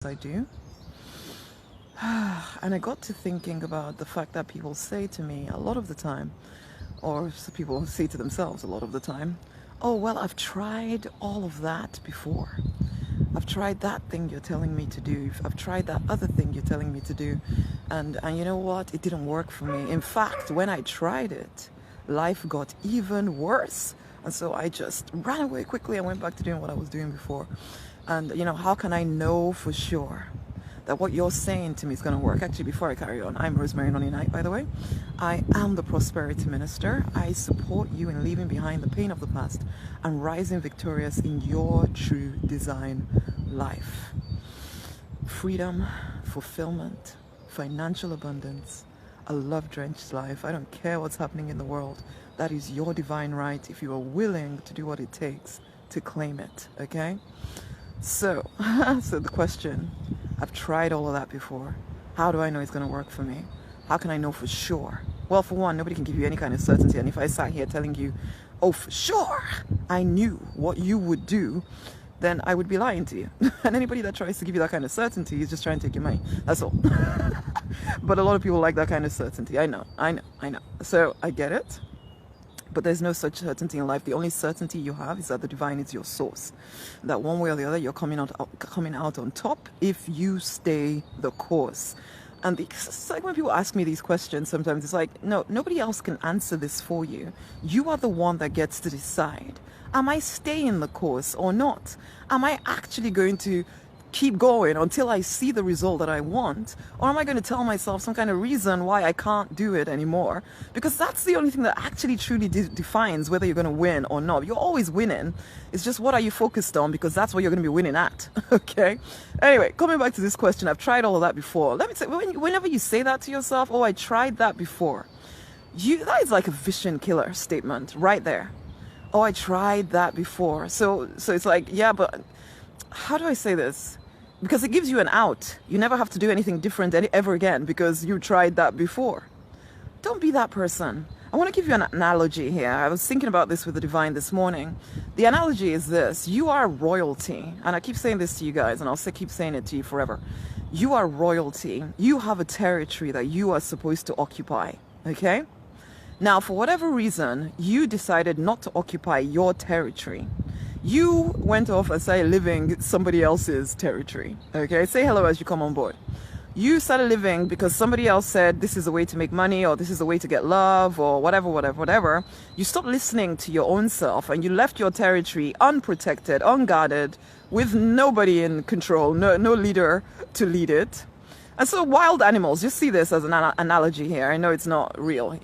I do. And I got to thinking about the fact that people say to me a lot of the time, or people say to themselves a lot of the time, oh, well, I've tried all of that before. I've tried that thing you're telling me to do. I've tried that other thing you're telling me to do. And you know what? It didn't work for me. In fact, when I tried it, life got even worse. And so I just ran away quickly and went back to doing what I was doing before. And, how can I know for sure that what you're saying to me is going to work? Actually, before I carry on, I'm Rosemary, Nonny, by the way. I am the Prosperity Minister. I support you in leaving behind the pain of the past and rising victorious in your true design life. Freedom, fulfillment, financial abundance, a love-drenched life. I don't care what's happening in the world. That is your divine right if you are willing to do what it takes to claim it, okay? So the question, I've tried all of that before. How do I know it's going to work for me? How can I know for sure? Well, for one, nobody can give you any kind of certainty. And if I sat here telling you, oh, for sure, I knew what you would do, then I would be lying to you. And anybody that tries to give you that kind of certainty is just trying to take your money. That's all. But a lot of people like that kind of certainty. I know. So I get it. But there's no such certainty in life. The only certainty you have is that the divine is your source. That one way or the other, you're coming out on top if you stay the course. And it's like when people ask me these questions, sometimes it's like, no, nobody else can answer this for you. You are the one that gets to decide. Am I staying the course or not? Am I actually going to keep going until I see the result that I want? Or am I going to tell myself some kind of reason why I can't do it anymore? Because that's the only thing that actually truly defines whether you're going to win or not. You're always winning. It's just what are you focused on, because that's what you're going to be winning at. Okay? Anyway, coming back to this question, I've tried all of that before. Let me say, whenever you say that to yourself, oh, I tried that before, that is like a vision killer statement right there. Oh, I tried that before. So it's like, yeah, but how do I say this? Because it gives you an out. You never have to do anything different ever again because you tried that before. Don't be that person. I want to give you an analogy here. I was thinking about this with the divine this morning. The analogy is this. You are royalty. And I keep saying this to you guys, and I'll keep saying it to you forever. You are royalty. You have a territory that you are supposed to occupy. Okay? Now, for whatever reason, you decided not to occupy your territory. You went off and started living somebody else's territory. Okay, say hello as you come on board. You started living because somebody else said this is a way to make money, or this is a way to get love, or whatever. You stopped listening to your own self and you left your territory unprotected, unguarded, with nobody in control, no leader to lead it. And so wild animals, just see this as an analogy here. I know it's not real,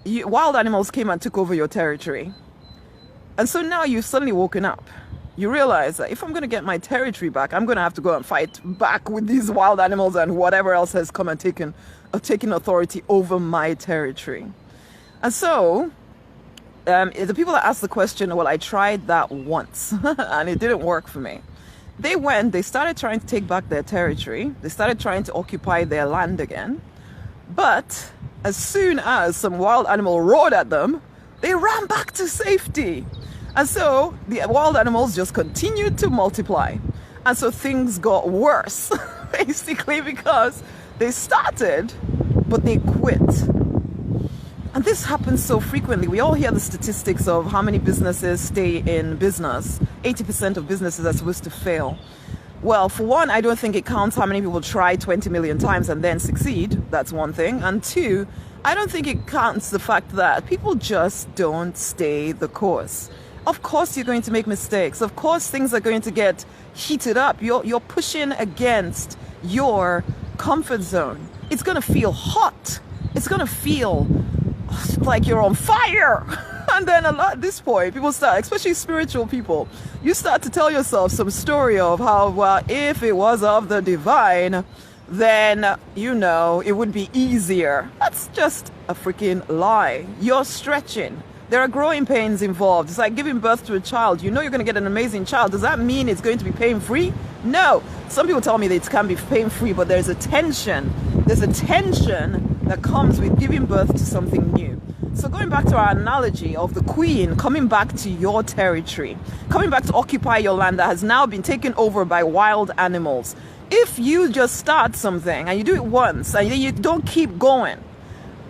wild animals came and took over your territory. And so now you've suddenly woken up. You realize that if I'm going to get my territory back, I'm going to have to go and fight back with these wild animals and whatever else has come and taken authority over my territory. And so the people that ask the question, well, I tried that once and it didn't work for me. They started trying to take back their territory. They started trying to occupy their land again. But as soon as some wild animal roared at them, they ran back to safety. And so the wild animals just continued to multiply. And so things got worse, basically, because they started, but they quit. And this happens so frequently. We all hear the statistics of how many businesses stay in business. 80% of businesses are supposed to fail. Well, for one, I don't think it counts how many people try 20 million times and then succeed. That's one thing. And two, I don't think it counts the fact that people just don't stay the course. Of course you're going to make mistakes. Of course things are going to get heated up. You're pushing against your comfort zone. It's going to feel hot. It's going to feel like you're on fire. And then at this point, people start, especially spiritual people, you start to tell yourself some story of how, well, if it was of the divine, then, it would be easier. That's just a freaking lie. You're stretching. There are growing pains involved. It's like giving birth to a child. You're going to get an amazing child. Does that mean it's going to be pain-free? No. Some people tell me that it can be pain-free, but there's a tension. There's a tension that comes with giving birth to something new. So going back to our analogy of the queen coming back to your territory, coming back to occupy your land that has now been taken over by wild animals. If you just start something and you do it once and you don't keep going,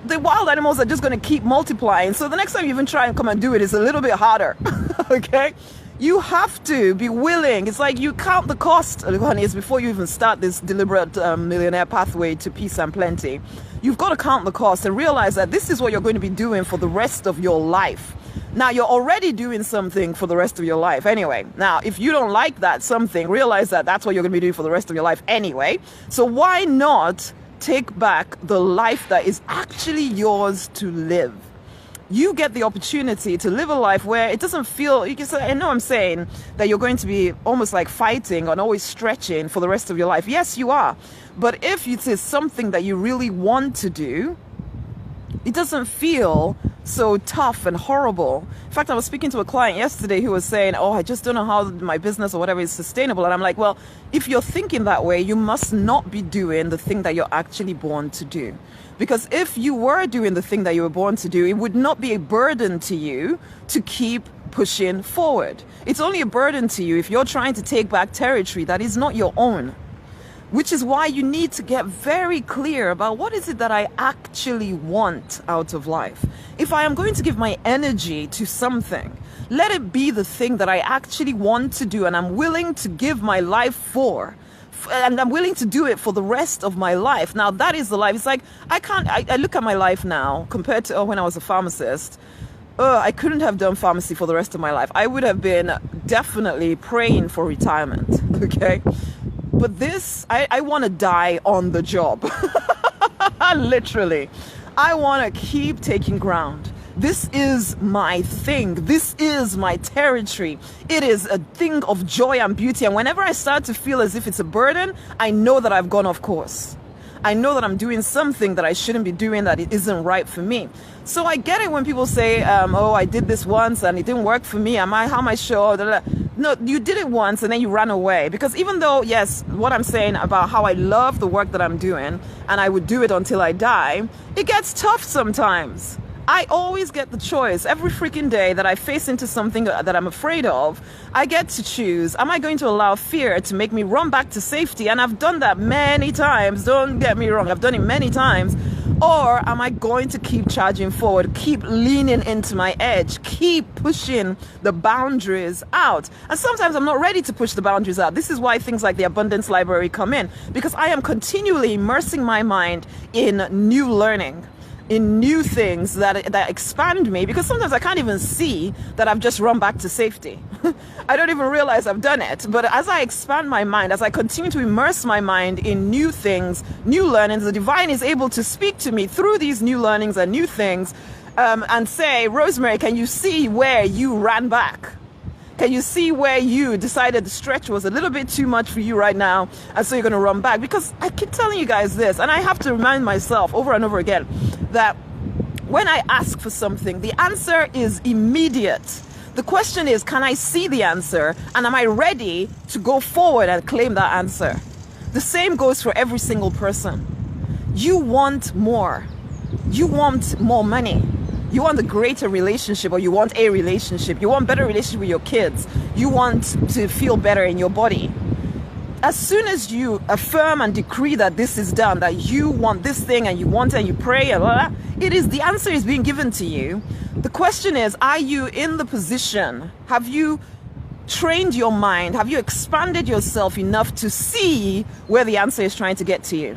the wild animals are just going to keep multiplying. So the next time you even try and come and do it, it's a little bit harder. Okay? You have to be willing. It's like you count the cost, honey, before you even start this deliberate millionaire pathway to peace and plenty. You've got to count the cost and realize that this is what you're going to be doing for the rest of your life. Now, you're already doing something for the rest of your life anyway. Now, if you don't like that something, realize that that's what you're going to be doing for the rest of your life anyway. So why not take back the life that is actually yours to live? You get the opportunity to live a life where it doesn't feel, you can say, I know I'm saying that you're going to be almost like fighting and always stretching for the rest of your life. Yes, you are. But if it is something that you really want to do, it doesn't feel so tough and horrible. In fact, I was speaking to a client yesterday who was saying, oh, I just don't know how my business or whatever is sustainable. And I'm like, well, if you're thinking that way, you must not be doing the thing that you're actually born to do. Because if you were doing the thing that you were born to do, it would not be a burden to you to keep pushing forward. It's only a burden to you if you're trying to take back territory that is not your own. Which is why you need to get very clear about what is it that I actually want out of life. If I am going to give my energy to something, let it be the thing that I actually want to do and I'm willing to give my life for. And I'm willing to do it for the rest of my life. Now, that is the life. It's like, I look at my life now compared to when I was a pharmacist. I couldn't have done pharmacy for the rest of my life. I would have been definitely praying for retirement, okay? But this, I want to die on the job. Literally. I want to keep taking ground. This is my thing. This is my territory. It is a thing of joy and beauty. And whenever I start to feel as if it's a burden, I know that I've gone off course. I know that I'm doing something that I shouldn't be doing, that it isn't right for me. So I get it when people say, oh, I did this once and it didn't work for me. How am I sure? No, you did it once and then you ran away. Because even though, yes, what I'm saying about how I love the work that I'm doing and I would do it until I die, it gets tough sometimes. I always get the choice every freaking day that I face into something that I'm afraid of. I get to choose. Am I going to allow fear to make me run back to safety? And I've done that many times. Don't get me wrong. I've done it many times. Or am I going to keep charging forward, keep leaning into my edge, keep pushing the boundaries out? And sometimes I'm not ready to push the boundaries out. This is why things like the Abundance Library come in, because I am continually immersing my mind in new learning, in new things that expand me, because sometimes I can't even see that I've just run back to safety. I don't even realize I've done it. But as I expand my mind, as I continue to immerse my mind in new things, new learnings, the divine is able to speak to me through these new learnings and new things, and say, Rosemary, can you see where you ran back? Can you see where you decided the stretch was a little bit too much for you right now, and so you're going to run back? Because I keep telling you guys this, and I have to remind myself over and over again that when I ask for something, the answer is immediate. The question is, can I see the answer, and am I ready to go forward and claim that answer? The same goes for every single person. You want more. You want more money. You want a greater relationship, or you want a relationship. You want better relationship with your kids. You want to feel better in your body. As soon as you affirm and decree that this is done, that you want this thing and you want it and you pray and blah, blah, it is, the answer is being given to you. The question is, are you in the position? Have you trained your mind? Have you expanded yourself enough to see where the answer is trying to get to you?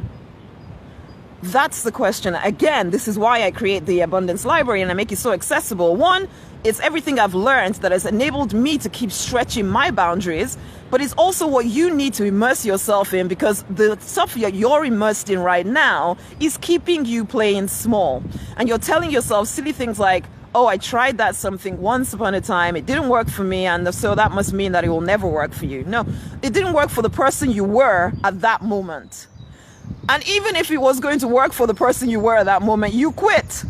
That's the question. Again, this is why I create the Abundance Library and I make it so accessible. One, it's everything I've learned that has enabled me to keep stretching my boundaries, but it's also what you need to immerse yourself in, because the stuff that you're immersed in right now is keeping you playing small. And you're telling yourself silly things like, oh, I tried that something once upon a time, it didn't work for me, and so that must mean that it will never work for you. No, it didn't work for the person you were at that moment. And even if it was going to work for the person you were at that moment, you quit.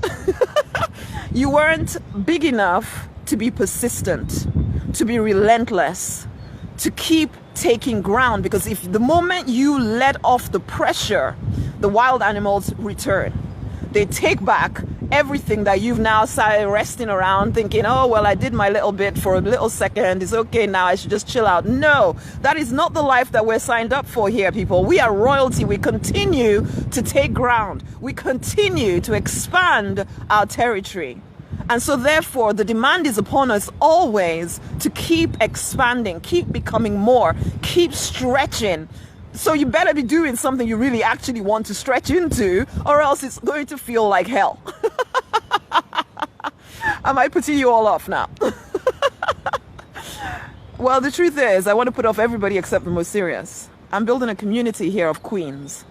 You weren't big enough to be persistent, to be relentless, to keep taking ground. Because if the moment you let off the pressure, the wild animals return. They take back everything that you've now started resting around thinking, oh, well, I did my little bit for a little second. It's okay now. I should just chill out. No, that is not the life that we're signed up for here, people. We are royalty. We continue to take ground. We continue to expand our territory. And so therefore, the demand is upon us always to keep expanding, keep becoming more, keep stretching. So you better be doing something you really actually want to stretch into, or else it's going to feel like hell. Am I putting you all off now? Well, the truth is, I want to put off everybody except the most serious. I'm building a community here of queens.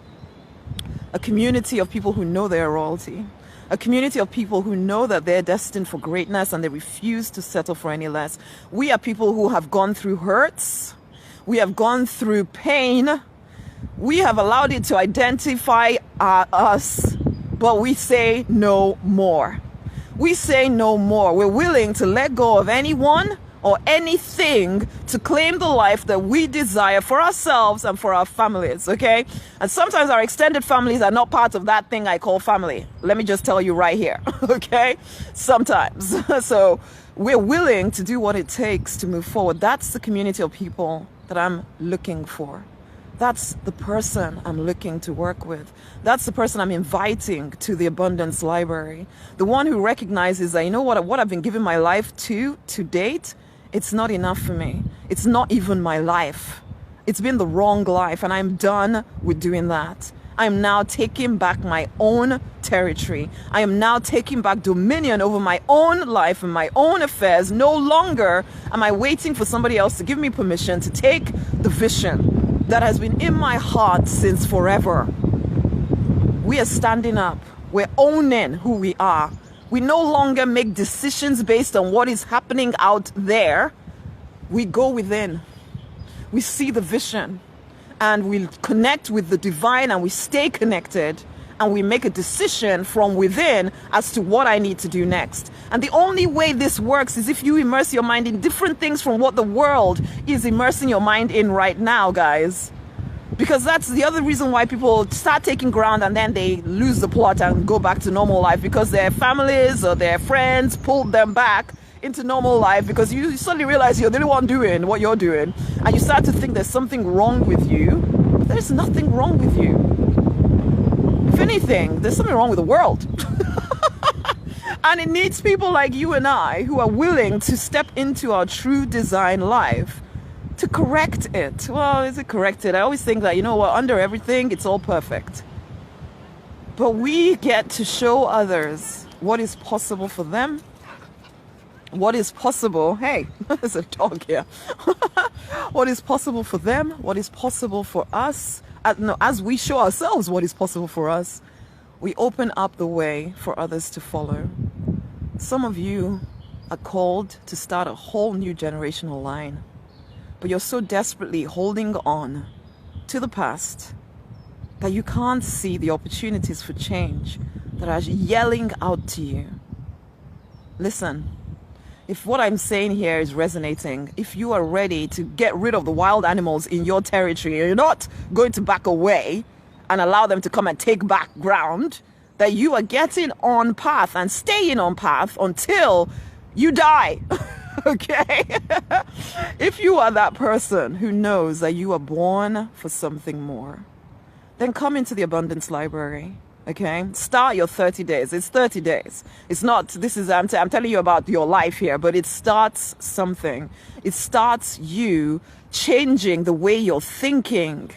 A community of people who know their royalty. A community of people who know that they're destined for greatness and they refuse to settle for any less. We are people who have gone through hurts. We have gone through pain. We have allowed it to identify us, but we say no more. We say no more. We're willing to let go of anyone or anything to claim the life that we desire for ourselves and for our families, okay? And sometimes our extended families are not part of that thing I call family. Let me just tell you right here, okay? Sometimes. So we're willing to do what it takes to move forward. That's the community of people that I'm looking for. That's the person I'm looking to work with. That's the person I'm inviting to the Abundance Library. The one who recognizes that, you know what I've been giving my life to date, it's not enough for me. It's not even my life. It's been the wrong life, and I'm done with doing that. I'm now taking back my own territory. I am now taking back dominion over my own life and my own affairs. No longer am I waiting for somebody else to give me permission to take the vision that has been in my heart since forever. We are standing up. We're owning who we are. We no longer make decisions based on what is happening out there. We go within. We see the vision and we connect with the divine, and we stay connected, and we make a decision from within as to what I need to do next. And the only way this works is if you immerse your mind in different things from what the world is immersing your mind in right now, guys. Because that's the other reason why people start taking ground and then they lose the plot and go back to normal life, because their families or their friends pulled them back into normal life, because you suddenly realize you're the only one doing what you're doing, and you start to think there's something wrong with you. There's nothing wrong with you. If anything, there's something wrong with the world. And it needs people like you and I who are willing to step into our true design life to correct it. Well, is it corrected? I always think that, you know what, under everything, it's all perfect. But we get to show others what is possible for them, what is possible. Hey, there's a dog here. What is possible for them, what is possible for us. As we show ourselves what is possible for us, we open up the way for others to follow. Some of you are called to start a whole new generational line, but you're so desperately holding on to the past that you can't see the opportunities for change that are yelling out to you. Listen, if what I'm saying here is resonating, if you are ready to get rid of the wild animals in your territory, and you're not going to back away and allow them to come and take back ground, that you are getting on path and staying on path until you die. Okay? If you are that person who knows that you are born for something more, then come into the Abundance Library. Okay, start your 30 days. It's 30 days. It's not, I'm telling you about your life here, but it starts something. It starts you changing the way you're thinking.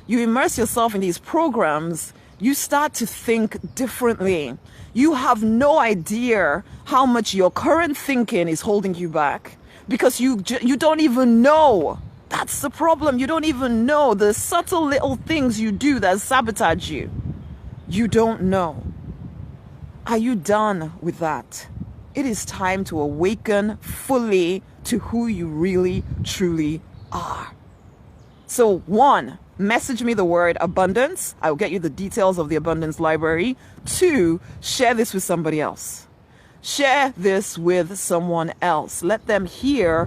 You immerse yourself in these programs, you start to think differently. You have no idea how much your current thinking is holding you back, because you don't even know. That's the problem. You don't even know the subtle little things you do that sabotage you. You don't know. Are you done with that? It is time to awaken fully to who you really, truly are. So 1, message me the word abundance. I'll get you the details of the Abundance Library. 2, share this with somebody else. Share this with someone else. Let them hear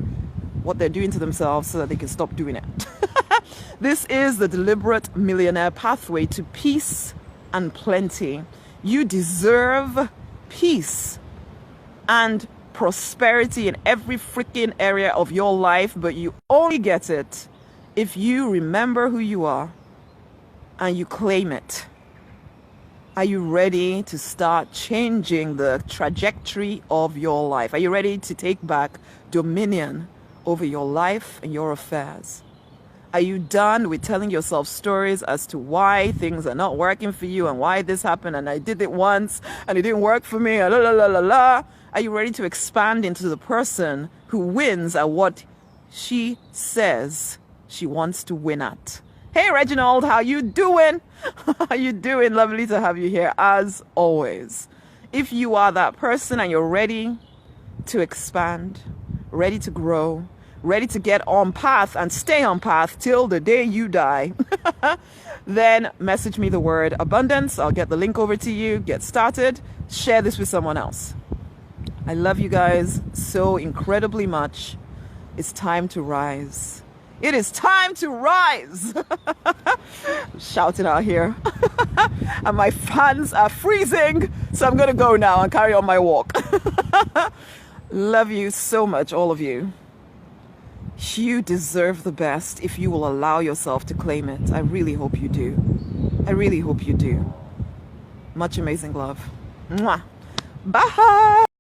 what they're doing to themselves so that they can stop doing it. This is the Deliberate Millionaire Pathway to Peace and Plenty. You deserve peace and prosperity in every freaking area of your life, but you only get it if you remember who you are and you claim it. Are you ready to start changing the trajectory of your life? Are you ready to take back dominion over your life and your affairs? Are you done with telling yourself stories as to why things are not working for you and why this happened and I did it once and it didn't work for me? La, la, la, la, la. Are you ready to expand into the person who wins at what she says she wants to win at? Hey, Reginald, how you doing? How you doing? Lovely to have you here, as always. If you are that person and you're ready to expand, ready to grow, ready to get on path and stay on path till the day you die, then message me the word abundance. I'll get the link over to you. Get started. Share this with someone else. I love you guys so incredibly much. It's time to rise. It is time to rise. I'm shouting out here. And my fans are freezing. So I'm going to go now and carry on my walk. Love you so much, all of you. You deserve the best if you will allow yourself to claim it. I really hope you do. I really hope you do. Much amazing love. Mwah. Bye.